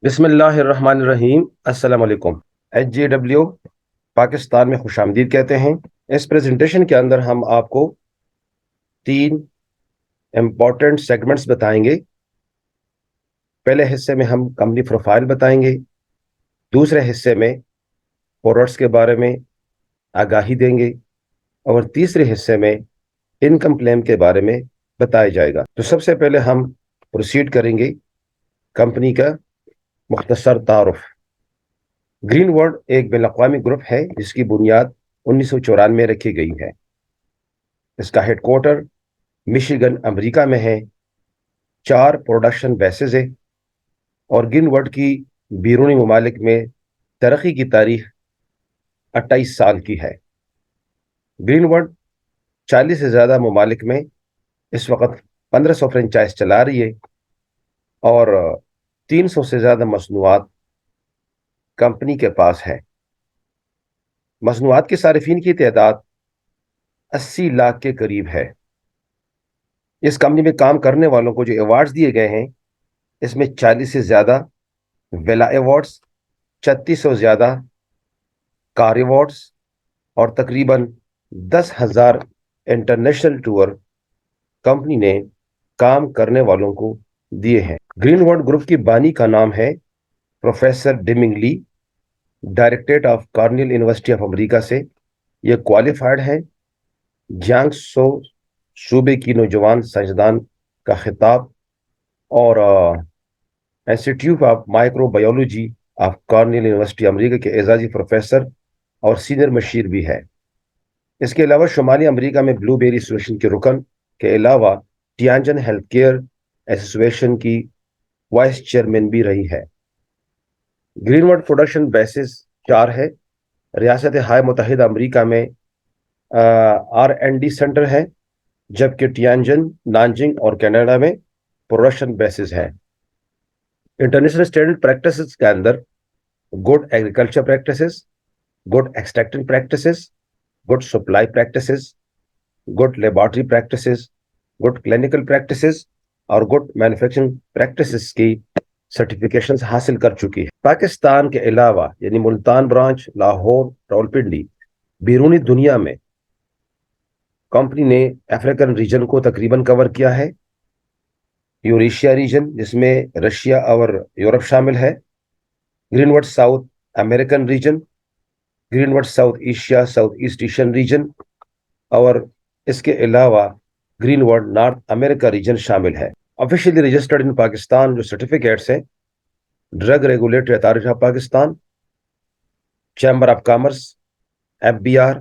بسم اللہ الرحمن الرحیم۔ السلام علیکم۔ HGW پاکستان میں خوش آمدید کہتے ہیں۔ اس پریزنٹیشن کے اندر ہم آپ کو 3 امپورٹنٹ سیگمنٹس بتائیں گے۔ پہلے حصے میں ہم کمپنی پروفائل بتائیں گے، دوسرے حصے میں پروڈکٹس کے بارے میں آگاہی دیں گے، اور تیسرے حصے میں انکم کلیم کے بارے میں بتایا جائے گا۔ تو سب سے پہلے ہم پروسیڈ کریں گے کمپنی کا مختصر تعارف۔ گرین ورلڈ ایک بین الاقوامی گروپ ہے جس کی بنیاد 1994 میں رکھی گئی ہے۔ اس کا ہیڈ کوارٹر مشیگن امریکہ میں ہے۔ 4 پروڈکشن بیسز ہیں، اور گرین ورلڈ کی بیرونی ممالک میں ترقی کی تاریخ 28 سال کی ہے۔ گرین ورلڈ 40 سے زیادہ ممالک میں اس وقت 1500 فرنچائز چلا رہی ہے، اور 300 سے زیادہ مصنوعات کمپنی کے پاس ہے۔ مصنوعات کے صارفین کی تعداد 80 لاکھ کے قریب ہے۔ اس کمپنی میں کام کرنے والوں کو جو ایوارڈز دیے گئے ہیں، اس میں 40 سے زیادہ ویلا ایوارڈز، 36 سے زیادہ کار ایوارڈز، اور تقریباً 10,000 انٹرنیشنل ٹور کمپنی نے کام کرنے والوں کو دیے ہیں۔ گرین ورلڈ گروپ کی بانی کا نام ہے پروفیسر ڈیمنگ لی، directorate of Cornell university of America سے یہ کوالیفائڈ ہے۔ جیانگ سو صوبے کی نوجوان سائنسدان کا خطاب، اور institute of microbiology of Cornell university امریکہ کے اعزازی پروفیسر اور سینئر مشیر بھی ہے۔ اس کے علاوہ شمالی امریکہ میں بلو بیری ایسوسیشن کے رکن کے علاوہ ٹیانجن ہیلتھ کیئر ایسوسیشن کی وائس چیئرمین بھی رہی ہے۔ گرین ورلڈ پروڈکشن بیسز 4 ہے۔ ریاست ہائے متحدہ امریکہ میں R&D سینٹر ہے، جبکہ ٹیانجن، نانجنگ اور کینیڈا میں پروڈکشن بیسز ہے۔ انٹرنیشنل اسٹینڈرڈ پریکٹسز کے another good agriculture practices, good extracting practices, good supply practices, good laboratory practices, good clinical practices اور گڈ مینوفیکچرنگ پریکٹسز کی سرٹیفکیشنز حاصل کر چکی ہے۔ پاکستان کے علاوہ یعنی ملتان برانچ، لاہور، راولپنڈی، بیرونی دنیا میں کمپنی نے افریقن ریجن کو تقریباً کور کیا ہے۔ یوریشیا ریجن جس میں رشیا اور یورپ شامل ہے، green world south American region, green world south Asia, south East Asian region, اور اس کے علاوہ گرین ورلڈ نارتھ امریکہ ریجن شامل ہے۔ آفیشیلی رجسٹرڈ ان پاکستان جو سرٹیفکیٹس ہیں: drug regulatory authority of Pakistan, chamber of commerce, FBR،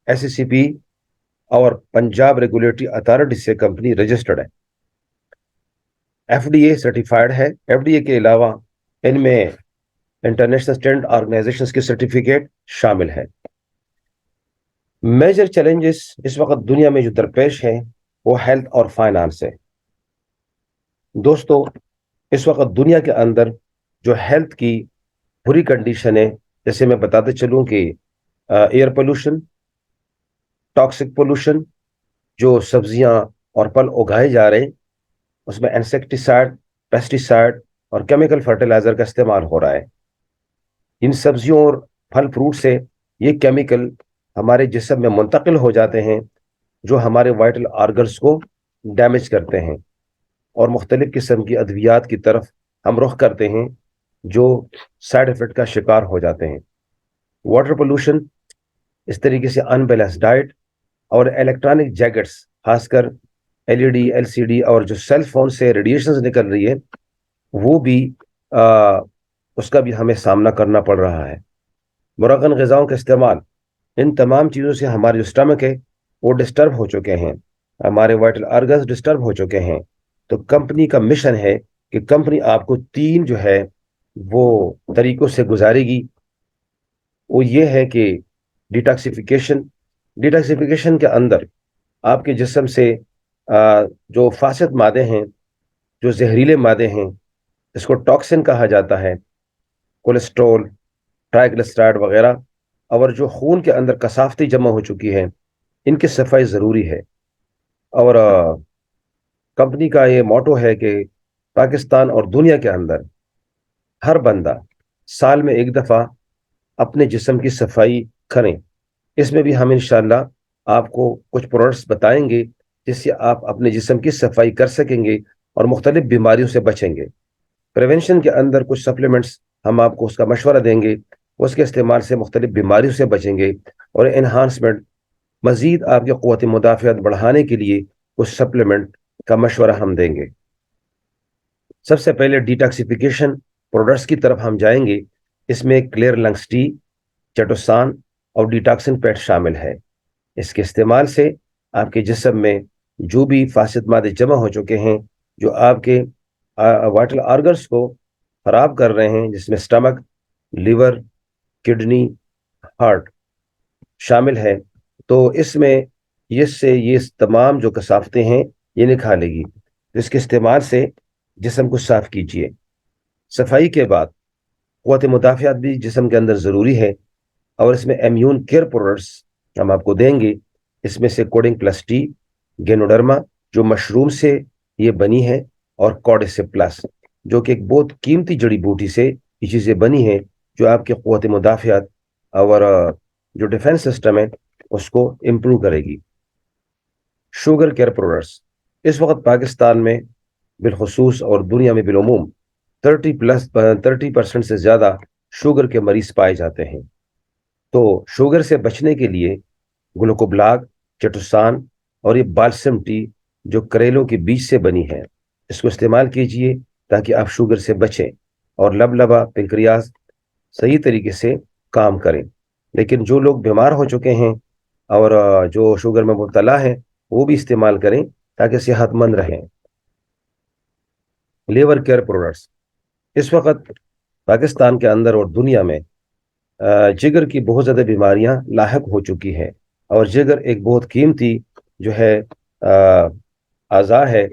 SCCP اور پنجاب ریگولیٹری اتھارٹی سے کمپنی رجسٹرڈ ہے۔ FDA سرٹیفائڈ ہے۔ FDA کے علاوہ ان میں انٹرنیشنل اسٹینڈرڈ آرگنائزیشنز کی سرٹیفکیٹ شامل ہے۔ میجر چیلنجز اس وقت دنیا میں جو درپیش ہیں وہ ہیلتھ اور فائنانس ہے۔ دوستو، اس وقت دنیا کے اندر جو ہیلتھ کی بری کنڈیشن ہے، جیسے میں بتاتے چلوں کہ ایئر پولوشن، ٹاکسک پولوشن، جو سبزیاں اور پھل اگائے جا رہے ہیں اس میں انسیکٹیسائڈ، پیسٹیسائڈ اور کیمیکل فرٹیلائزر کا استعمال ہو رہا ہے۔ ان سبزیوں اور پھل فروٹ سے یہ کیمیکل ہمارے جسم میں منتقل ہو جاتے ہیں، جو ہمارے وائٹل آرگنز کو ڈیمیج کرتے ہیں، اور مختلف قسم کی ادویات کی طرف ہم رخ کرتے ہیں جو سائیڈ ایفیکٹ کا شکار ہو جاتے ہیں۔ واٹر پولوشن، اس طریقے سے ان بیلنس ڈائٹ، اور الیکٹرانک جیکٹس، خاص کر LED، LCD اور جو سیل فون سے ریڈیشنز نکل رہی ہے وہ بھی اس کا بھی ہمیں سامنا کرنا پڑ رہا ہے۔ مرغن غذاؤں کا استعمال، ان تمام چیزوں سے ہمارے جو اسٹمک ہے وہ ڈسٹرب ہو چکے ہیں، ہمارے وائٹل آرگنز ڈسٹرب ہو چکے ہیں۔ تو کمپنی کا مشن ہے کہ کمپنی آپ کو 3 جو ہے وہ طریقوں سے گزارے گی۔ وہ یہ ہے کہ ڈیٹاکسیفیکیشن کے اندر آپ کے جسم سے جو فاسد مادے ہیں، جو زہریلے مادے ہیں، اس کو ٹاکسن کہا جاتا ہے، کولیسٹرول، ٹرائیگلسرائڈ وغیرہ، اور جو خون کے اندر کثافتی جمع ہو چکی ہے، ان کی صفائی ضروری ہے۔ اور کمپنی کا یہ موٹو ہے کہ پاکستان اور دنیا کے اندر ہر بندہ سال میں ایک دفعہ اپنے جسم کی صفائی کریں. اس میں بھی ہم انشاءاللہ آپ کو کچھ پروڈکٹس بتائیں گے جس سے آپ اپنے جسم کی صفائی کر سکیں گے اور مختلف بیماریوں سے بچیں گے. پریونشن کے اندر کچھ سپلیمنٹس ہم آپ کو اس کا مشورہ دیں گے، اس کے استعمال سے مختلف بیماریوں سے بچیں گے. اور انہانسمنٹ، مزید آپ کی قوت مدافعت بڑھانے کے لیے کچھ سپلیمنٹ کا مشورہ ہم دیں گے. سب سے پہلے ڈیٹاکسیفیکیشن پروڈکٹس کی طرف ہم جائیں گے. اس میں کلیئر لنگس ٹی، چٹوسان اور ڈیٹاکسن پیٹ شامل ہے. اس کے استعمال سے آپ کے جسم میں جو بھی فاسد مادے جمع ہو چکے ہیں، جو آپ کے وائٹل آرگنس کو خراب کر رہے ہیں، جس میں سٹمک، لیور، کڈنی، ہارٹ شامل ہے، تو اس میں یہ تمام جو کثافتیں ہیں یہ نکالے گی. اس کے استعمال سے جسم کو صاف کیجیے. صفائی کے بعد قوت مدافعت بھی جسم کے اندر ضروری ہے، اور اس میں امیون کیئر پروڈکٹس ہم آپ کو دیں گے. اس میں سے کوڈنگ پلس ٹی، گینوڈرما جو مشروم سے یہ بنی ہے، اور کوڈس پلس جو کہ ایک بہت قیمتی جڑی بوٹی سے یہ چیزیں بنی ہیں، جو آپ کی قوت مدافعت اور جو ڈیفنس سسٹم ہے اس کو امپروو کرے گی. شوگر کیئر پروڈکٹس اس وقت پاکستان میں بالخصوص اور دنیا میں بالعموم 30% سے زیادہ شوگر کے مریض پائے جاتے ہیں. تو شوگر سے بچنے کے لیے گلوکوبلاگ، چٹوسان اور یہ بالسم ٹی جو کریلوں کے بیج سے بنی ہے، اس کو استعمال کیجئے تاکہ آپ شوگر سے بچیں اور لبا پنکریاز صحیح طریقے سے کام کریں. لیکن جو لوگ بیمار ہو چکے ہیں اور جو شوگر میں مبتلا ہیں، وہ بھی استعمال کریں تاکہ صحت مند رہیں. لیور کیئر پروڈکٹس اس وقت پاکستان کے اندر اور دنیا میں جگر کی بہت زیادہ بیماریاں لاحق ہو چکی ہیں، اور جگر ایک بہت قیمتی جو ہے اعضاء ہے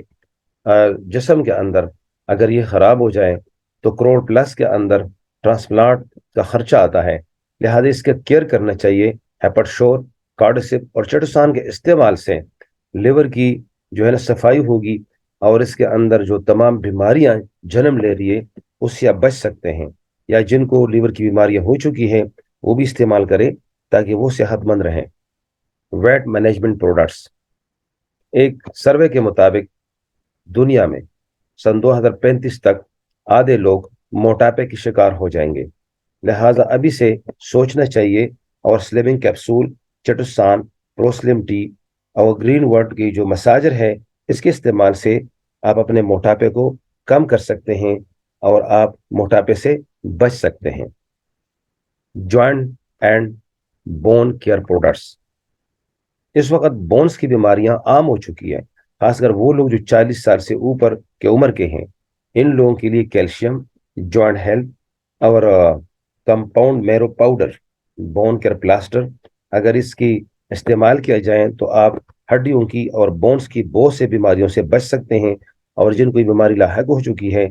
جسم کے اندر. اگر یہ خراب ہو جائے تو کروڑ پلس کے اندر ٹرانسپلانٹ کا خرچہ آتا ہے. لہذا اس کا کیئر کرنا چاہیے. ہیپٹ شور، کارڈسپ اور چٹوسان کے استعمال سے لیور کی جو ہے نا صفائی ہوگی، اور اس کے اندر جو تمام بیماریاں جنم لے رہی ہے اس سے آپ بچ سکتے ہیں. یا جن کو لیور کی بیماریاں ہو چکی ہیں وہ بھی استعمال کریں تاکہ وہ صحت مند رہیں. ویٹ مینجمنٹ پروڈکٹس ایک سروے کے مطابق دنیا میں سن 2035 تک آدھے لوگ موٹاپے کے شکار ہو جائیں گے. لہٰذا ابھی سے سوچنا چاہیے، اور سلیمنگ کیپسول، چٹوسان، پروسلم ٹی اور گرین ورڈ کی جو مساجر ہے، اس کے استعمال سے آپ اپنے موٹاپے کو کم کر سکتے ہیں اور آپ موٹاپے سے بچ سکتے ہیں. Joint and bone care products اس وقت بونز کی بیماریاں عام ہو چکی ہیں، خاص کر وہ لوگ جو 40 سال سے اوپر کے عمر کے ہیں. ان لوگوں کے لیے کیلشیم، جوائنٹ ہیلتھ اور compound marrow powder, bone care plaster اگر اس کی استعمال کیا جائیں تو آپ ہڈیوں کی اور بونز کی بہت سے بیماریوں سے بچ سکتے ہیں. اور جن کوئی بیماری لاحق ہو چکی ہے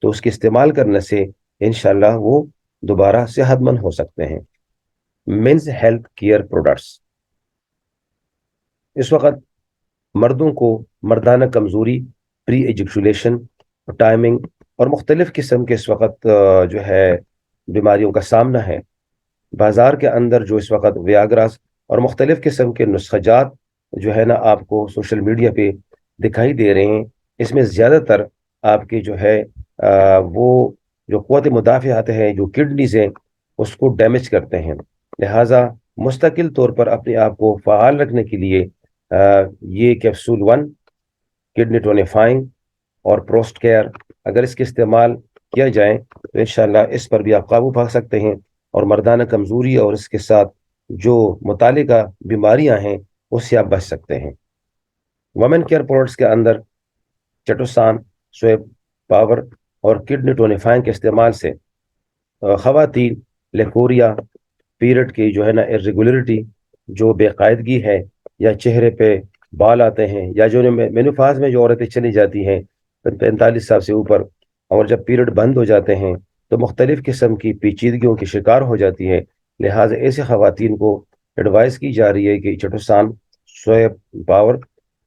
تو اس کے استعمال کرنے سے انشاءاللہ وہ دوبارہ صحت مند ہو سکتے ہیں. مینز ہیلتھ کیئر پروڈکٹس اس وقت مردوں کو مردانہ کمزوری، پری ایجیکولیشن، ٹائمنگ اور مختلف قسم کے اس وقت جو ہے بیماریوں کا سامنا ہے. بازار کے اندر جو اس وقت ویاگراس اور مختلف قسم کے نسخہ جات جو ہے نا آپ کو سوشل میڈیا پہ دکھائی دے رہے ہیں، اس میں زیادہ تر آپ کی جو ہے وہ جو قوت مدافعت ہے، جو کڈنیز ہیں، اس کو ڈیمیج کرتے ہیں. لہٰذا مستقل طور پر اپنے آپ کو فعال رکھنے کے لیے یہ کیپسول 1، کڈنی ٹونیفائنگ اور پروسٹ کیئر اگر اس کے استعمال کیا جائیں تو انشاءاللہ اس پر بھی آپ قابو پا سکتے ہیں، اور مردانہ کمزوری اور اس کے ساتھ جو متعلقہ بیماریاں ہیں اس سے آپ بچ سکتے ہیں. وومن کیئر پروڈکٹس کے اندر چٹوسان، سویب پاور اور کڈنی ٹونیفائنگ کے استعمال سے خواتین لیکوریا، پیریڈ کی جو ہے نا ارریگولرٹی، جو بے قاعدگی ہے، یا چہرے پہ بال آتے ہیں، یا جو مینوفاز میں جو عورتیں چلی جاتی ہیں 45 سال سے اوپر، اور جب پیریڈ بند ہو جاتے ہیں تو مختلف قسم کی پیچیدگیوں کی شکار ہو جاتی ہے. لہٰذا ایسے خواتین کو ایڈوائز کی جا رہی ہے کہ چٹوسان، سویب پاور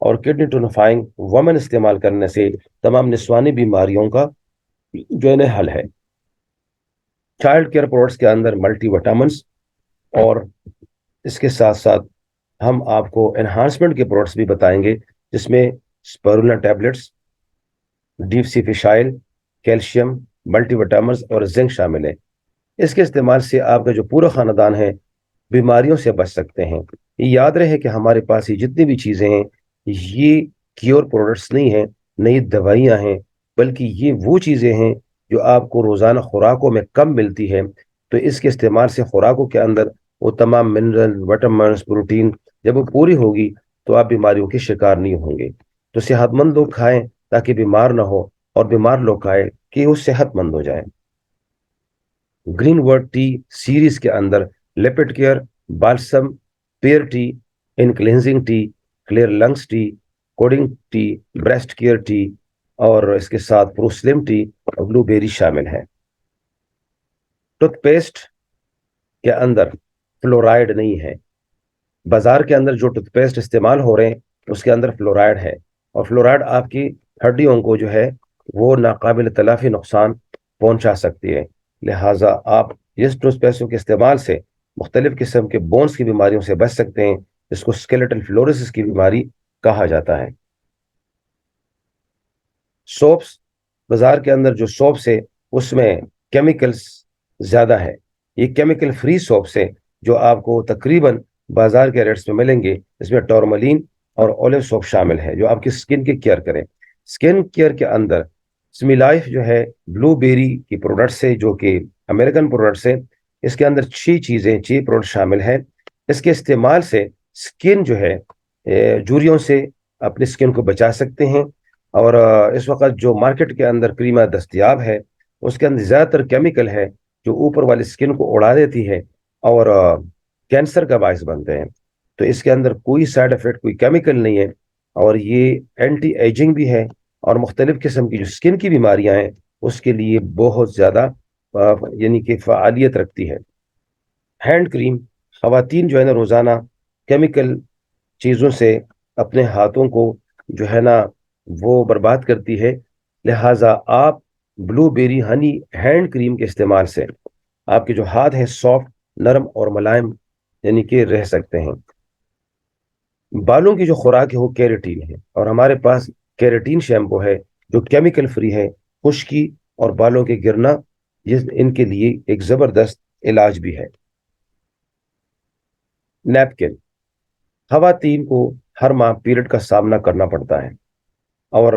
اور کڈنی ٹونیفائنگ وومن استعمال کرنے سے تمام نسوانی بیماریوں کا جو ہے حل ہے. چائلڈ کیئر پروڈکٹس کے اندر ملٹی وٹامنس، اور اس کے ساتھ ساتھ ہم آپ کو انہانسمنٹ کے پروڈکٹس بھی بتائیں گے، جس میں spirulina tablets, deep sea fish oil, calcium, multi vitamins اور زنک شامل ہیں۔ اس کے استعمال سے آپ کا جو پورا خاندان ہے بیماریوں سے بچ سکتے ہیں۔ یہ یاد رہے کہ ہمارے پاس یہ جتنی بھی چیزیں ہیں یہ کیور پروڈکٹس نہیں ہیں، نئی دوائیاں ہیں، بلکہ یہ وہ چیزیں ہیں جو آپ کو روزانہ خوراکوں میں کم ملتی ہے۔ تو اس کے استعمال سے خوراکوں کے اندر وہ تمام منرل، وٹامنس، پروٹین جب وہ پوری ہوگی تو آپ بیماریوں کے شکار نہیں ہوں گے۔ تو صحت مند لوگ کھائیں تاکہ بیمار نہ ہو، اور بیمار لوگ کھائیں کہ وہ صحت مند ہو جائیں۔ گرین ورڈ ٹی سیریز کے اندر lipid care, balsam, pear tea, ان cleansing tea, clear lungs tea, کوڈنگ ٹی، بریسٹ کیئر ٹی، اور اس کے ساتھ پروسلم ٹی اور بلو بیری شامل ہیں۔ ٹوتھ پیسٹ کے اندر فلورائڈ نہیں ہے۔ بازار کے اندر جو ٹوتھ پیسٹ استعمال ہو رہے ہیں اس کے اندر فلورائڈ ہے، اور فلورائڈ آپ کی ہڈیوں کو جو ہے وہ ناقابل تلافی نقصان پہنچا سکتی ہے۔ لہٰذا آپ اس ٹوتھ پیسٹوں کے استعمال سے مختلف قسم کے بونز کی بیماریوں سے بچ سکتے ہیں، جس کو اسکیلیٹل فلورسس کی بیماری کہا جاتا ہے۔ سوپس، بازار کے اندر جو سوپس ہے اس میں کیمیکلز زیادہ ہے۔ یہ کیمیکل فری سوپس ہے جو آپ کو تقریباً بازار کے ریٹس میں ملیں گے۔ اس میں ٹورملین اور اولیو سوپ شامل ہے جو آپ کی سکن کی کیئر کریں۔ سکن کیئر کے اندر سمی لائف جو ہے بلو بیری کی پروڈکٹس ہے، جو کہ امریکن پروڈکٹس ہے۔ اس کے اندر 6 پروڈکٹ شامل ہیں۔ اس کے استعمال سے سکن جو ہے جوریوں سے اپنی سکن کو بچا سکتے ہیں، اور اس وقت جو مارکیٹ کے اندر کریمہ دستیاب ہے اس کے اندر زیادہ تر کیمیکل ہے جو اوپر والی سکن کو اڑا دیتی ہے اور کینسر کا باعث بنتے ہیں۔ تو اس کے اندر کوئی سائیڈ افیکٹ، کوئی کیمیکل نہیں ہے، اور یہ اینٹی ایجنگ بھی ہے، اور مختلف قسم کی جو سکن کی بیماریاں ہیں اس کے لیے بہت زیادہ یعنی کہ فعالیت رکھتی ہے۔ ہینڈ کریم، خواتین جو ہے نا روزانہ کیمیکل چیزوں سے اپنے ہاتھوں کو جو ہے نا وہ برباد کرتی ہے، لہٰذا آپ بلو بیری ہنی ہینڈ کریم کے استعمال سے آپ کے جو ہاتھ ہیں سافٹ، نرم اور ملائم یعنی کہ رہ سکتے ہیں۔ بالوں کی جو خوراک ہے وہ کیریٹین ہے، اور ہمارے پاس کیریٹین شیمپو ہے جو کیمیکل فری ہے۔ خشکی اور بالوں کے گرنا ان کے لیے ایک زبردست علاج بھی ہے۔ نیپکن، خواتین کو ہر ماہ پیریڈ کا سامنا کرنا پڑتا ہے، اور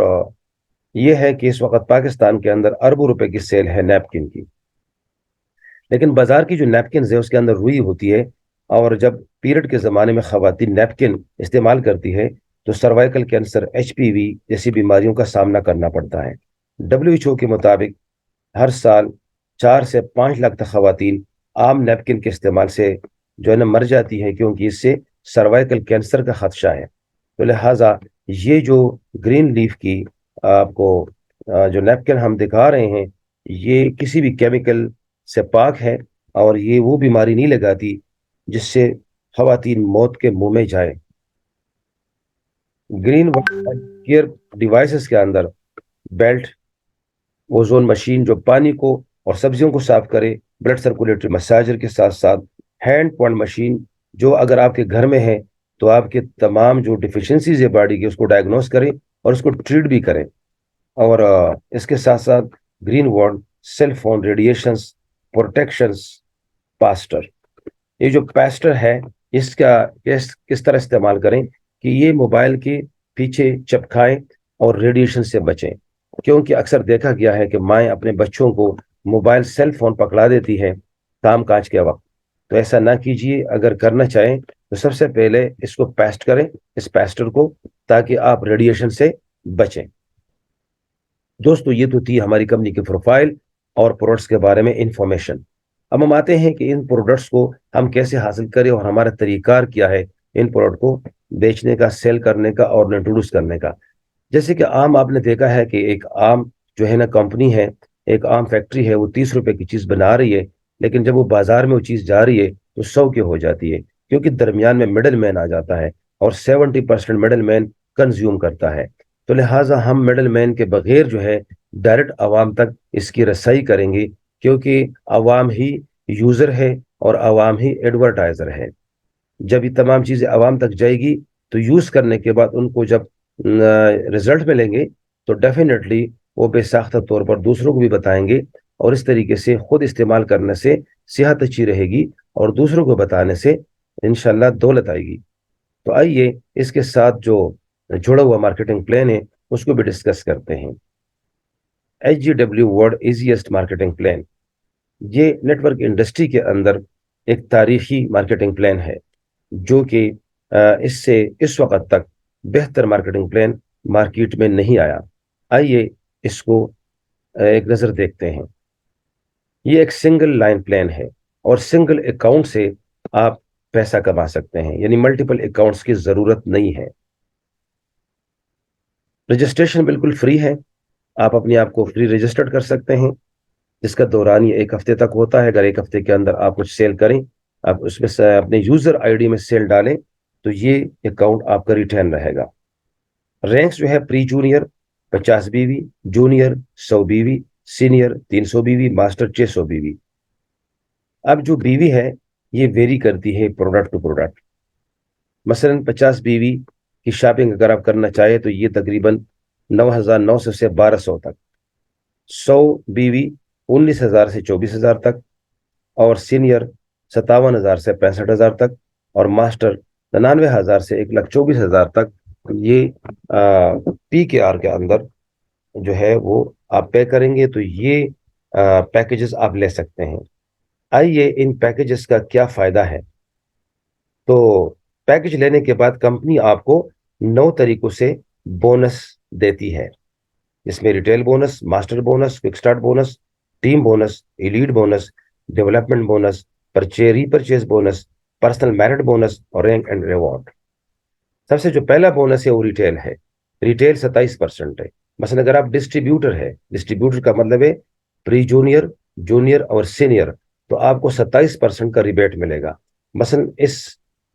یہ ہے کہ اس وقت پاکستان کے اندر اربوں روپے کی سیل ہے نیپکن کی، لیکن بازار کی جو نیپکنز ہے اس کے اندر روئی ہوتی ہے، اور جب پیریڈ کے زمانے میں خواتین نیپکن استعمال کرتی ہے تو سروائیکل کینسر، HPV جیسی بیماریوں کا سامنا کرنا پڑتا ہے۔ WHO کے مطابق ہر سال 4 سے 5 لاکھ تک خواتین عام نیپکن کے استعمال سے جو ہے نا مر جاتی ہے، کیونکہ اس سے سروائیکل کینسر کا خدشہ ہے۔ تو لہٰذا یہ جو گرین لیف کی آپ کو جو نیپکن ہم دکھا رہے ہیں یہ کسی بھی کیمیکل سے پاک ہے، اور یہ وہ بیماری نہیں لگاتی جس سے خواتین موت کے منہ میں جائیں۔ گرین کیئر ڈیوائسز کے اندر بیلٹ، اوزون مشین جو پانی کو اور سبزیوں کو صاف کرے، بلڈ سرکولیٹری مساجر کے ساتھ ساتھ ہینڈ پوائنٹ مشین جو اگر آپ کے گھر میں ہے تو آپ کے تمام جو ڈیفیشنسیز ہے باڈی کی اس کو ڈائگنوز کریں اور اس کو ٹریٹ بھی کریں۔ اور اس کے ساتھ ساتھ گرین وارڈ سیل فون ریڈیشنز پروٹیکشنز پاسٹر، یہ جو پیسٹر ہے اس کا کس طرح استعمال کریں کہ یہ موبائل کے پیچھے چپکائیں اور ریڈیشن سے بچیں، کیونکہ اکثر دیکھا گیا ہے کہ مائیں اپنے بچوں کو موبائل سیل فون پکڑا دیتی ہے کام کاج کے وقت۔ تو ایسا نہ کیجیے، اگر کرنا چاہیں تو سب سے پہلے اس کو پیسٹ کریں، اس پیسٹر کو، تاکہ آپ ریڈیشن سے بچیں۔ دوستو یہ تو تھی ہماری کمپنی کی پروفائل اور پروڈکٹس کے بارے میں انفارمیشن۔ اب ہم آتے ہیں کہ ان پروڈکٹس کو ہم کیسے حاصل کریں اور ہمارا طریقہ کار کیا ہے ان پروڈکٹ کو بیچنے کا، سیل کرنے کا اور انٹروڈیوس کرنے کا۔ جیسے کہ عام آپ نے دیکھا ہے کہ ایک عام جو ہے نا کمپنی ہے، ایک عام فیکٹری ہے، وہ 30 روپے کی چیز بنا رہی ہے، لیکن جب وہ بازار میں وہ چیز جا رہی ہے تو 100 کی ہو جاتی ہے، کیونکہ درمیان میں مڈل مین آ جاتا ہے اور 70% مڈل مین کنزیوم کرتا ہے۔ تو لہٰذا ہم مڈل مین کے بغیر جو ہے ڈائریکٹ عوام تک اس کی رسائی کریں گے کیونکہ عوام ہی یوزر ہے اور عوام ہی ایڈورٹائزر ہے. جب یہ تمام چیزیں عوام تک جائے گی تو یوز کرنے کے بعد ان کو جب رزلٹ ملیں گے تو ڈیفینیٹلی وہ بے ساختہ طور پر دوسروں کو بھی بتائیں گے, اور اس طریقے سے خود استعمال کرنے سے صحت اچھی رہے گی اور دوسروں کو بتانے سے انشاءاللہ دولت آئے گی. تو آئیے اس کے ساتھ جو جڑا ہوا مارکیٹنگ پلان ہے اس کو بھی ڈسکس کرتے ہیں. HGW world easiest marketing plan, یہ نیٹ ورک انڈسٹری کے اندر ایک تاریخی مارکیٹنگ پلان ہے جو کہ اس سے اس وقت تک بہتر مارکیٹنگ پلان مارکیٹ میں نہیں آیا. آئیے اس کو ایک نظر دیکھتے ہیں. یہ ایک سنگل لائن پلان ہے اور سنگل اکاؤنٹ سے آپ پیسہ کما سکتے ہیں, یعنی ملٹیپل اکاؤنٹس کی ضرورت نہیں ہے. رجسٹریشن بالکل فری ہے, آپ اپنے آپ کو فری رجسٹرڈ کر سکتے ہیں, جس کا دوران یہ 1 ہفتے تک ہوتا ہے. اگر 1 ہفتے کے اندر آپ کچھ سیل کریں, آپ اس میں اپنے یوزر آئی ڈی میں سیل ڈالیں تو یہ اکاؤنٹ آپ کا ریٹین رہے گا. رینکس جو ہے pre junior 50 B V, junior 100 B V, senior 300 B V, master 600 B V. اب جو بی وی ہے یہ ویری کرتی ہے پروڈکٹ ٹو پروڈکٹ. مثلا 50 بی وی کی شاپنگ اگر آپ کرنا چاہیں تو یہ تقریباً 9,900 سے 1,200 تک, 100 بی وی 19,000 سے 24,000 تک, اور سینئر 57,000 سے 65,000 تک, اور ماسٹر 99,000 سے 1,24,000 تک. یہ پی کے آر کے اندر جو ہے وہ آپ پے کریں گے تو یہ پیکیجز آپ لے سکتے ہیں. آئیے ان پیکیجز کا کیا فائدہ ہے. تو پیکیج لینے کے بعد کمپنی آپ کو 9 طریقوں سے بونس دیتی ہے, جس میں retail bonus, master bonus, quick start bonus, team bonus, elite bonus, development bonus, repurchase bonus, personal merit bonus اور رینک اینڈ ریوارڈ. سب سے جو پہلا بونس ہے وہ ریٹیل ہے. ریٹیل 27% ہے. مثلا اگر آپ ڈسٹریبیوٹر ہے, ڈسٹریبیوٹر کا مطلب ہے پری جونیئر, جونیئر اور سینئر, تو آپ کو 27% کا ریبیٹ ملے گا. مثلا اس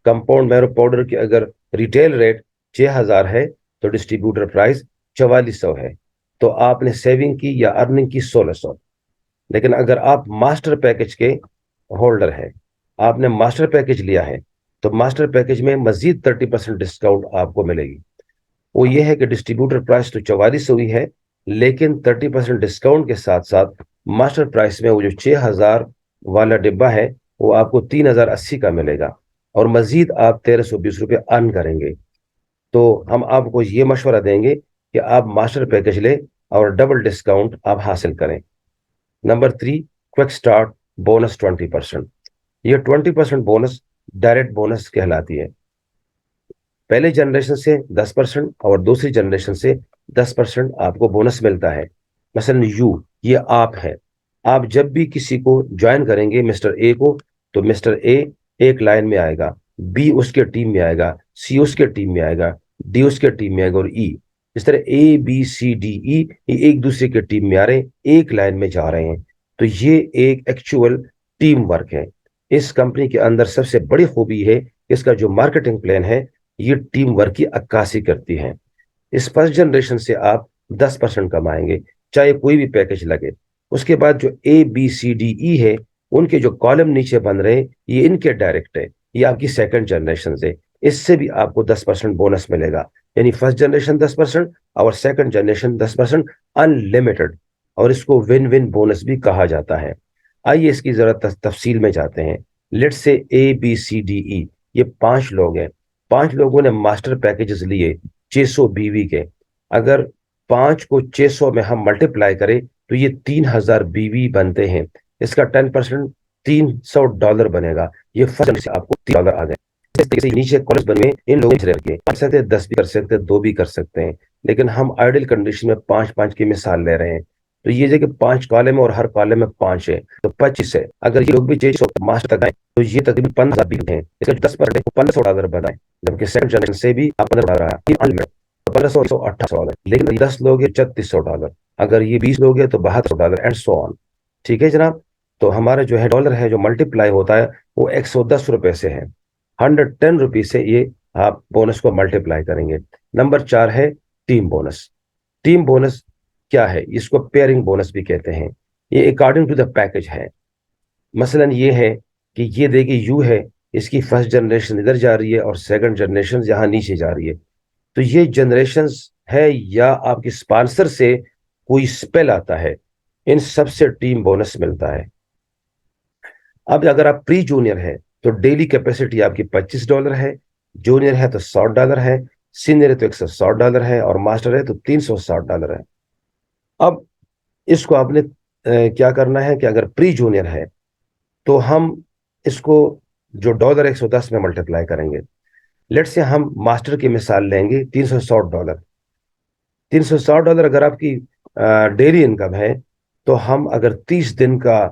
کمپاؤنڈ میرو پاؤڈر کی اگر ریٹیل ریٹ 6,000 ہے تو ڈسٹریبیوٹر پرائز 4,400 ہے, تو آپ نے سیونگ کی یا ارننگ کی 1,600. لیکن اگر آپ ماسٹر پیکج کے ہولڈر ہے, آپ نے ماسٹر پیکج لیا ہے, تو ماسٹر پیکج میں مزید 30% ڈسکاؤنٹ آپ کو ملے گی. وہ یہ ہے کہ ڈسٹریبیوٹر پرائس تو 4,400 ہی ہے, لیکن 30% ڈسکاؤنٹ کے ساتھ ساتھ ماسٹر پرائس میں وہ جو 6,000 والا ڈبہ ہے وہ آپ کو 3,080 کا ملے گا, اور مزید آپ 1,320 روپے ارن کریں گے. تو ہم آپ کو یہ مشورہ دیں گے کہ آپ ماسٹر پیکج لیں اور ڈبل ڈسکاؤنٹ آپ حاصل کریں. Number 3, quick start bonus 20%. یہ 20% بونس ڈائریکٹ بونس کہلاتی ہے. پہلے جنریشن سے 10% اور دوسری جنریشن سے 10% آپ کو بونس ملتا ہے. مثلا یہ آپ ہے, آپ جب بھی کسی کو جوائن کریں گے مسٹر اے کو, تو مسٹر اے ایک لائن میں آئے گا, بی اس کے ٹیم میں آئے گا, سی اس کے ٹیم میں آئے گا, ڈی اس کے ٹیم میں آئے گا, اور ای. اس طرح اے بی سی ڈی ای یہ ایک دوسرے کے ٹیم میں آ رہے ہیں, ایک لائن میں جا رہے ہیں. تو یہ ایک ایکچوئل ٹیم ورک ہے. اس کمپنی کے اندر سب سے بڑی خوبی ہے اس کا جو مارکیٹنگ پلان ہے یہ ٹیم ورک کی عکاسی کرتی ہے. اس فرسٹ جنریشن سے آپ 10% کمائیں گے چاہے کوئی بھی پیکج لگے. اس کے بعد جو اے بی سی ڈی ای ہے ان کے جو کالم نیچے بن رہے ہیں یہ ان کے ڈائریکٹ ہے, یہ آپ کی سیکنڈ جنریشن سے, اس سے بھی آپ کو 10% بونس ملے گا. یعنی فرسٹ جنریشن 10% اور سیکنڈ جنریشن 10% انلمیٹڈ, اور اس کو ون ون بونس بھی کہا جاتا ہے. آئیے اس کی ذرا تفصیل میں جاتے ہیں. لیٹ سے اے بی سی ڈی ای یہ 5 لوگ ہیں, 5 لوگوں نے ماسٹر پیکجز لیے 600 بی وی کے. اگر 5 کو 600 میں ہم ملٹیپلائی کریں تو یہ 3,000 بی وی بنتے ہیں. اس کا 10% $300 بنے گا. یہ فرسٹ سے آپ کو $3 آ گئے. نیچے کالج بنے ان لوگوں سے کر سکتے ہیں, 10 بھی کر سکتے ہیں, 2 بھی کر سکتے ہیں, لیکن ہم آئیڈل کنڈیشن میں 5 کی مثال لے رہے ہیں. تو یہ جو کہ 5 کالم ہے اور ہر کالم میں 5 ہے تو 25 ہے. اگر یہ لوگ بھی 600 ماسٹر تک آئیں تو یہ تقریباً 15,000 بھی ہیں. اس کا 10% $1,500 بنائیں, جبکہ سیکنڈ جنریشن سے بھی آپ $15 $1,500 لیکن 10 لوگ ہیں $3,600. اگر یہ 20 لوگ ہیں تو $7,200 اینڈ سو آن. ٹھیک ہے جناب. تو ہمارا جو ہے ڈالر ہے جو ملٹیپلائی ہوتا ہے وہ 110 روپے سے ہے. 110 روپیز سے یہ آپ بونس کو ملٹیپلائی کریں گے. نمبر 4 ہے ٹیم بونس. ٹیم بونس کیا ہے؟ اس کو پیئرنگ بونس بھی کہتے ہیں. یہ اکارڈنگ ٹو دا پیکج ہے. مثلاً یہ ہے کہ یہ دیکھیے یو ہے، اس کی فرسٹ جنریشن ادھر جا رہی ہے اور سیکنڈ جنریشن یہاں نیچے جا رہی ہے. تو یہ جنریشنز ہے یا آپ کی اسپانسر سے کوئی اسپیل آتا ہے، ان سب سے ٹیم بونس ملتا ہے. اب اگر آپ پری جونیئر ہے تو ڈیلی کیپیسٹی آپ کی $25 ہے، جونیئر ہے تو $100 ہے، سینئر ہے تو $160 ہے، اور ماسٹر ہے تو $360 ہے. اب اس کو آپ نے کیا کرنا ہے کہ اگر پری جونیئر ہے تو ہم اس کو جو $110 میں ملٹیپلائی کریں گے. لیٹ سے ہم ماسٹر کی مثال لیں گے، $360. $360 اگر آپ کی ڈیلی انکم ہے تو ہم اگر 30 دن کا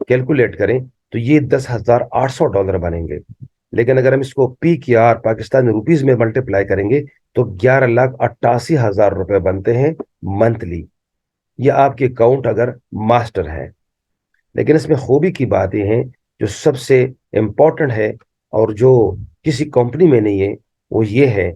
کیلکولیٹ کریں تو یہ $10,800 بنیں گے. لیکن اگر ہم اس کو PKR پاکستانی روپیز میں ملٹیپلائی کریں گے تو $11,88,000 بنتے ہیں منتھلی. یہ آپ کے اکاؤنٹ اگر ماسٹر ہے. لیکن اس میں خوبی کی بات یہ ہے، جو سب سے امپورٹنٹ ہے اور جو کسی کمپنی میں نہیں ہے، وہ یہ ہے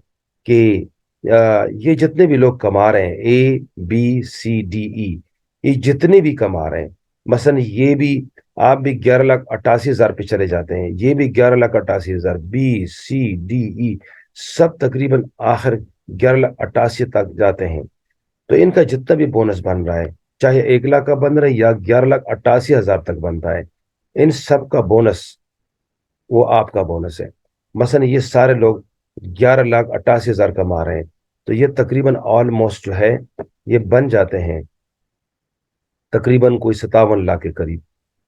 کہ یہ جتنے بھی لوگ کما رہے ہیں ABCDE، یہ جتنے بھی کما رہے ہیں، مثلا یہ بھی آپ بھی 11,88,000 پہ چلے جاتے ہیں، یہ بھی 11,88,000، BCDE سب تقریباً آخر 11,88,000 تک جاتے ہیں. تو ان کا جتنا بھی بونس بن رہا ہے، چاہے 1 لاکھ کا بن رہا ہے یا 11,88,000 تک بنتا ہے، ان سب کا بونس وہ آپ کا بونس ہے. مثلا یہ سارے لوگ 11,88,000 کما رہے ہیں تو یہ تقریباً آلموسٹ جو ہے یہ بن جاتے ہیں تقریباً کوئی 57 لاکھ کے قریب.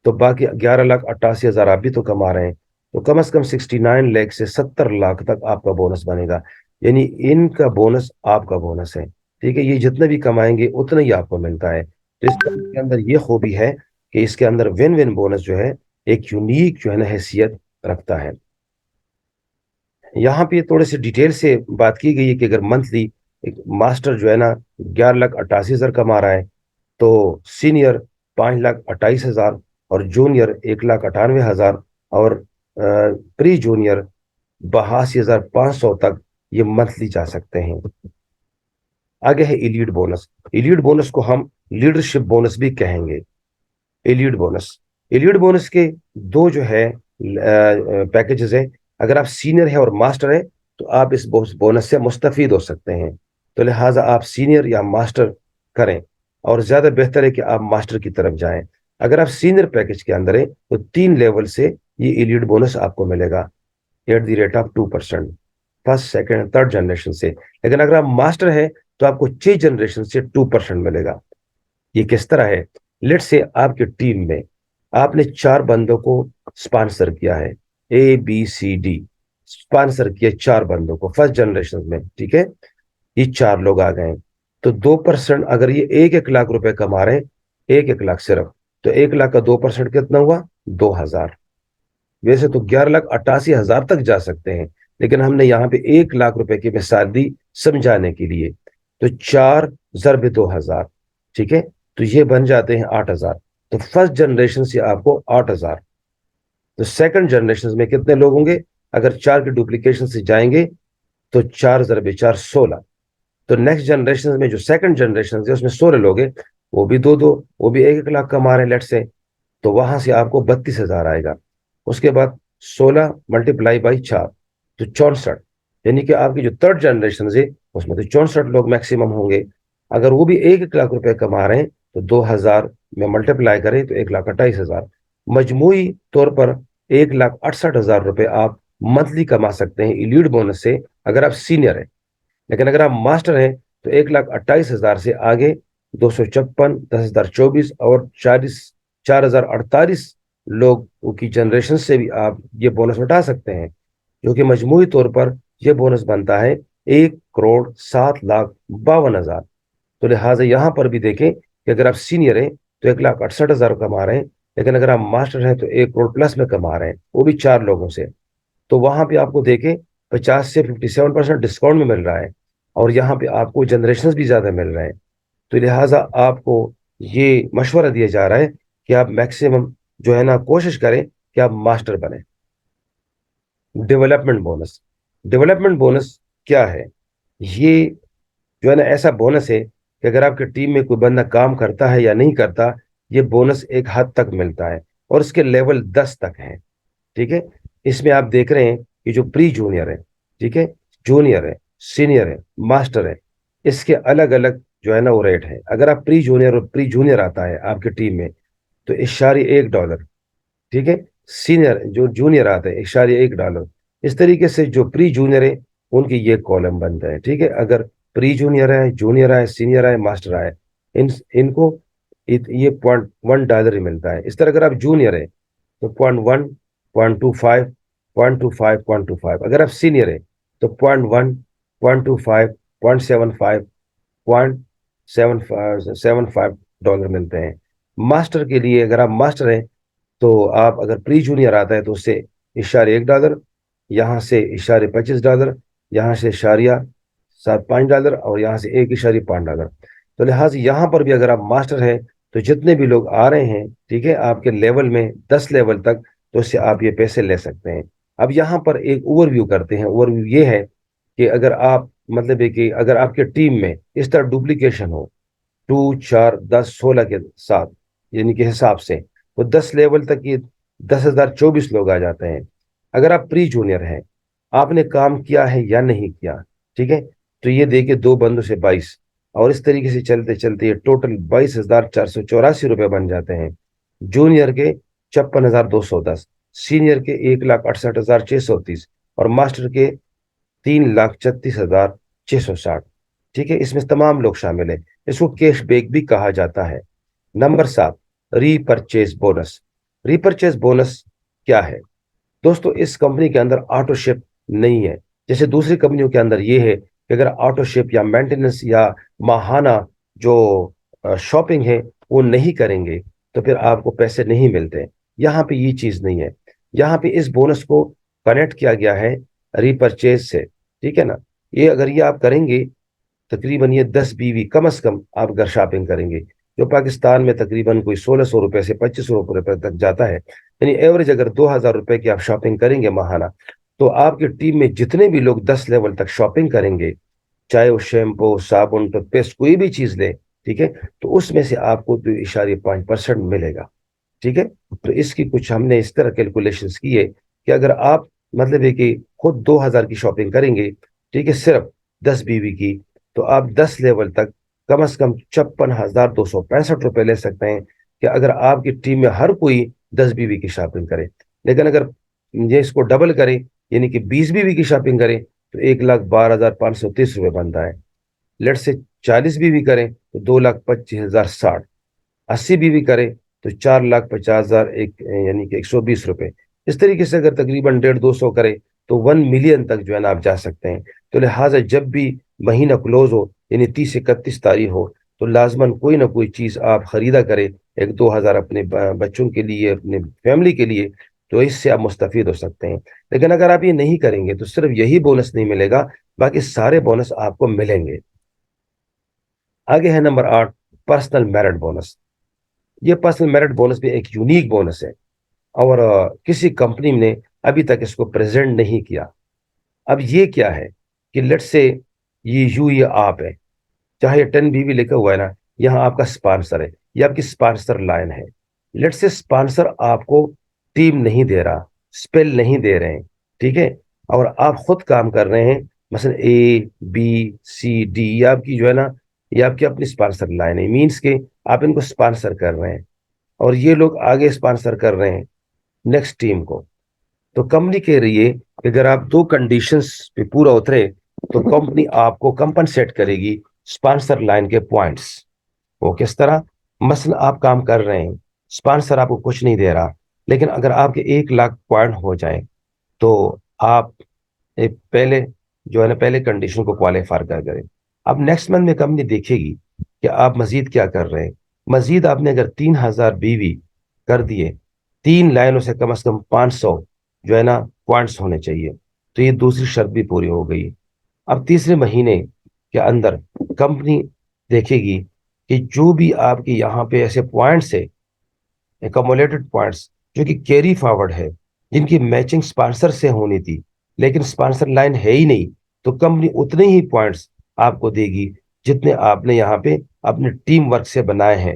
تو باقی 11,88,000 آپ بھی تو کما رہے ہیں، تو کم از کم 69 لاکھ سے 70 لاکھ تک آپ کا بونس بنے گا. یعنی ان کا بونس آپ کا بونس ہے. ٹھیک ہے، یہ جتنا بھی کمائیں گے اتنا ہی آپ کو ملتا ہے. تو اس کے اندر یہ خوبی ہے کہ اس کے اندر ون ون بونس جو ہے ایک یونیک جو ہے نا حیثیت رکھتا ہے. یہاں پہ تھوڑے سے ڈیٹیل سے بات کی گئی ہے کہ اگر منتھلی ایک ماسٹر جو ہے نا 11,88,000 کما رہا ہے تو سینئر 5,28,000 اور جونیئر 1,98,000 اور پری جونیئر 82,500 تک یہ منتھلی جا سکتے ہیں. آگے ہے ایلیٹ بونس. ایلیٹ بونس کو ہم لیڈرشپ بونس بھی کہیں گے. ایلیٹ بونس، ایلیٹ بونس کے دو جو ہے پیکجز ہیں. اگر آپ سینئر ہے اور ماسٹر ہے تو آپ اس بونس سے مستفید ہو سکتے ہیں. تو لہٰذا آپ سینئر یا ماسٹر کریں، اور زیادہ بہتر ہے کہ آپ ماسٹر کی طرف جائیں. اگر آپ سینئر پیکج کے اندر ہیں تو 3 لیول سے یہ ایلیٹ بونس آپ کو ملے گا @2%، فرسٹ سیکنڈ تھرڈ جنریشن سے. لیکن اگر آپ ماسٹر ہیں تو آپ کو 6 جنریشن سے 2% ملے گا. یہ کس طرح ہے؟ لیٹ سے آپ کی ٹیم میں آپ نے 4 بندوں کو اسپانسر کیا ہے، ABCD اسپانسر کیا 4 بندوں کو فرسٹ جنریشن میں. ٹھیک ہے، یہ 4 لوگ آ گئے. تو 2%، اگر یہ 1,00,000 روپے کما رہے ہیں، 1,00,000 صرف، تو 1 لاکھ کا 2% کتنا ہوا؟ 2,000. ویسے تو 11,88,000 تک جا سکتے ہیں، لیکن ہم نے یہاں پہ 1,00,000 روپے کی مثال دی سمجھانے کے لیے. تو 4 ضرب 2,000، ٹھیک ہے، تو یہ بن جاتے ہیں 8,000. تو فرسٹ جنریشن سے آپ کو 8,000. تو سیکنڈ جنریشن میں کتنے لوگ ہوں گے؟ اگر 4 کی ڈپلیکیشن سے جائیں گے تو 4 ضرب 4 16. تو نیکسٹ جنریشن میں جو سیکنڈ جنریشن ہے اس میں 16 لوگ ہیں، وہ بھی دو وہ بھی 1,00,000 کما رہے ہیں لیٹ سے. تو وہاں سے آپ کو 32,000 آئے گا. اس کے بعد 16 ملٹیپلائی بائی 4 تو 64. یعنی کہ آپ کی جو تھرڈ جنریشن ہے اس میں تو 64 لوگ میکسیمم ہوں گے. اگر وہ بھی 1,00,000 روپے کما رہے ہیں تو 2,000 میں ملٹیپلائی کریں تو 1,28,000. مجموعی طور پر 1,68,000 روپے آپ منتھلی کما سکتے ہیں ایلیٹ بونس سے اگر آپ سینئر ہیں. لیکن اگر آپ ماسٹر ہیں تو 1,28,000 سے آگے 256، 10,024 اور 4,048 لوگ کی جنریشن سے بھی آپ یہ بونس اٹھا سکتے ہیں، جو کہ مجموعی طور پر یہ بونس بنتا ہے 1,07,52,000. تو لہٰذا یہاں پر بھی دیکھیں کہ اگر آپ سینئر ہیں تو 1,68,000 کما رہے ہیں، لیکن اگر آپ ماسٹر ہیں تو 1 کروڑ پلس میں کما رہے ہیں، وہ بھی 4 لوگوں سے. تو وہاں پہ آپ کو دیکھیں 50 سے 57% ڈسکاؤنٹ میں مل رہا ہے، اور یہاں پہ آپ کو جنریشنز بھی زیادہ مل رہے ہیں. تو لہٰذا آپ کو یہ مشورہ دیا جا رہا ہے کہ آپ میکسیمم جو ہے نا کوشش کریں کہ آپ ماسٹر بنیں. Development bonus. ڈیولپمنٹ بونس کیا ہے؟ یہ جو ہے نا ایسا بونس ہے کہ اگر آپ کی ٹیم میں کوئی بندہ کام کرتا ہے یا نہیں کرتا یہ بونس ایک حد تک ملتا ہے اور اس کے لیول 10 تک ہیں. ٹھیک ہے. اس میں آپ دیکھ رہے ہیں کہ جو پری جونیئر ہے، ٹھیک ہے، جونیئر ہے، سینئر ہے، ماسٹر ہے، اس کے الگ الگ جو ہے نا وہ ریٹ ہے. اگر آپ پری جونیئر اور پری جونیئر آتا ہے آپ کی ٹیم میں تو $1.1. ٹھیک ہے. سینئر جو جونیئر آتا ہے $1.1. اس طریقے سے جو پری جونیئر ہے ان کی یہ کالم بنتا ہے. ٹھیک ہے. اگر پری جونیئر ہے، جونیئر ہے، سینئر ہے، ماسٹر ہے، ان کو یہ $0.1 ہی ملتا ہے. اس طرح اگر آپ جونیئر ہے تو 0.1، 0.25، 0.25، 0.25. اگر آپ سینئر ہے تو 0.1، 0.25، 0.75، 0.75 ملتے ہیں. ماسٹر کے لیے اگر آپ ماسٹر ہیں تو آپ اگر پری جونیئر آتا ہے تو اس سے $1.1، یہاں سے $25، یہاں سے $0.75 اور یہاں سے $1.5. تو لہٰذا یہاں پر بھی اگر آپ ماسٹر ہیں تو جتنے بھی لوگ آ رہے ہیں، ٹھیک ہے، آپ کے لیول میں 10 لیول تک، تو اس سے آپ یہ پیسے لے سکتے ہیں. اب یہاں پر ایک اوور ویو کرتے ہیں. اوور ویو یہ ہے کہ اگر آپ مطلب ہے کہ اگر آپ کے ٹیم میں اس طرح ڈپلیکیشن ہو 2، 4، 10، 16 کے ساتھ، یعنی کہ حساب سے، وہ 10 لیول تک یہ 10,024 لوگ آ جاتے ہیں. اگر آپ پری جونیئر ہیں، آپ نے کام کیا ہے یا نہیں کیا، ٹھیک ہے، تو یہ دیکھیں 2 بندوں سے 22، اور اس طریقے سے چلتے چلتے یہ ٹوٹل $22,484 بن جاتے ہیں. جونیئر کے 56,210، سینئر کے 1,68,630، اور ماسٹر کے 3,36,660. ٹھیک ہے. اس میں تمام لوگ شامل ہیں. اس کو کیش بیک بھی کہا جاتا ہے. نمبر 7، ری purchase bonus. Repurchase bonus کیا ہے دوستو؟ اس کمپنی کے اندر آٹو شپ نہیں ہے. جیسے دوسری کمپنیوں کے اندر یہ ہے کہ اگر آٹو شپ یا مینٹیننس یا ماہانہ جو شاپنگ ہے وہ نہیں کریں گے تو پھر آپ کو پیسے نہیں ملتے. یہاں پہ یہ چیز نہیں ہے. یہاں پہ اس بونس کو کنیکٹ کیا گیا ہے ری پرچیز سے. ٹھیک ہے نا. یہ اگر یہ آپ کریں گے تقریباً یہ 10 بیوی کم از کم آپ گھر شاپنگ کریں گے، جو پاکستان میں تقریباً کوئی 1,600 روپے سے 2,500 روپے تک جاتا ہے. یعنی ایوریج اگر 2,000 روپے کی آپ شاپنگ کریں گے ماہانہ، تو آپ کی ٹیم میں جتنے بھی لوگ 10 لیول تک شاپنگ کریں گے، چاہے وہ شیمپو، صابن، ٹوتھ پیسٹ، کوئی بھی چیز لے، ٹھیک ہے، تو اس میں سے آپ کو 2.5% ملے گا. ٹھیک ہے. تو اس کی کچھ ہم نے اس طرح کیلکولیشنز کی ہے کہ اگر آپ مطلب ہے کہ خود 2,000 کی شاپنگ کریں گے، ٹھیک ہے، صرف 10 بیوی کی، تو آپ 10 لیول تک کم از کم 56,265 روپے لے سکتے ہیں کہ اگر آپ کی ٹیم میں ہر کوئی 10 بیوی کی شاپنگ کرے. لیکن اگر یہ اس کو ڈبل کرے، یعنی کہ 20 بیوی کی شاپنگ کرے، تو 1,12,530 روپے بنتا ہے. لیٹ سے 40 بیوی کریں تو 2,25,060. 80 بیوی کرے تو 4,50,000، یعنی کہ 120 روپے. اس طریقے سے اگر تقریباً 150-200 کرے تو 1 ملین تک جو ہے نا آپ جا سکتے ہیں. تو لہٰذا جب بھی مہینہ کلوز ہو، یعنی 30-31 تاریخ ہو، تو لازماً کوئی نہ کوئی چیز آپ خریدا کرے، 1-2 ہزار اپنے بچوں کے لیے، اپنے فیملی کے لیے، تو اس سے آپ مستفید ہو سکتے ہیں. لیکن اگر آپ یہ نہیں کریں گے تو صرف یہی بونس نہیں ملے گا، باقی سارے بونس آپ کو ملیں گے. آگے ہے نمبر 8، پرسنل میرٹ بونس. یہ پرسنل میرٹ بونس بھی ایک یونیک بونس ہے، اور کسی کمپنی نے ابھی تک اس کو پریزنٹ نہیں کیا. اب یہ کیا ہے کہ لیٹ سے یہ آپ ہے، چاہے 10 بھی لکھا ہوا ہے نا، یہاں آپ کا اسپانسر ہے، یہ آپ کی اسپانسر لائن ہے. لیٹ سے اسپانسر آپ کو ٹیم نہیں دے رہا، اسپیل نہیں دے رہے ہیں، ٹھیک ہے، اور آپ خود کام کر رہے ہیں. مثلا A B C D، یہ آپ کی جو ہے نا، یہ آپ کی اپنی اسپانسر لائن ہے. مینس کہ آپ ان کو اسپانسر کر رہے ہیں اور یہ لوگ آگے اسپانسر کر رہے ہیں نیکسٹ ٹیم کو. تو کمپنی کہہ رہی ہے کہ اگر آپ 2 کنڈیشنز پہ پورا اترے تو کمپنی آپ کو کمپنسیٹ کرے گی اسپانسر لائن کے پوائنٹس. وہ کس طرح؟ مثلا آپ کام کر رہے ہیں، اسپانسر آپ کو کچھ نہیں دے رہا، لیکن اگر آپ کے 1 لاکھ پوائنٹ ہو جائیں تو آپ پہلے جو ہے نا پہلے کنڈیشن کو کوالیفائی کر کریں. اب نیکسٹ منتھ میں کمپنی دیکھے گی کہ آپ مزید کیا کر رہے ہیں. مزید آپ نے اگر 3,000 بیوی کر دیے، 3 لائنوں سے کم از کم 500 جو ہے نا پوائنٹس ہونے چاہیے، تو یہ دوسری شرط بھی پوری ہو گئی. اب تیسرے مہینے کے اندر کمپنی دیکھے گی کہ جو بھی آپ کے یہاں پہ ایسے پوائنٹس ہے، ایکومولیٹڈ پوائنٹس جو کہ کیری فارورڈ ہے، جن کی میچنگ سپانسر سے ہونی تھی لیکن سپانسر لائن ہے ہی نہیں، تو کمپنی اتنے ہی پوائنٹس آپ کو دے گی جتنے آپ نے یہاں پہ اپنے ٹیم ورک سے بنائے ہیں.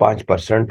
5%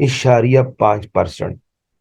5%।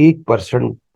1%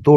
2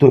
تو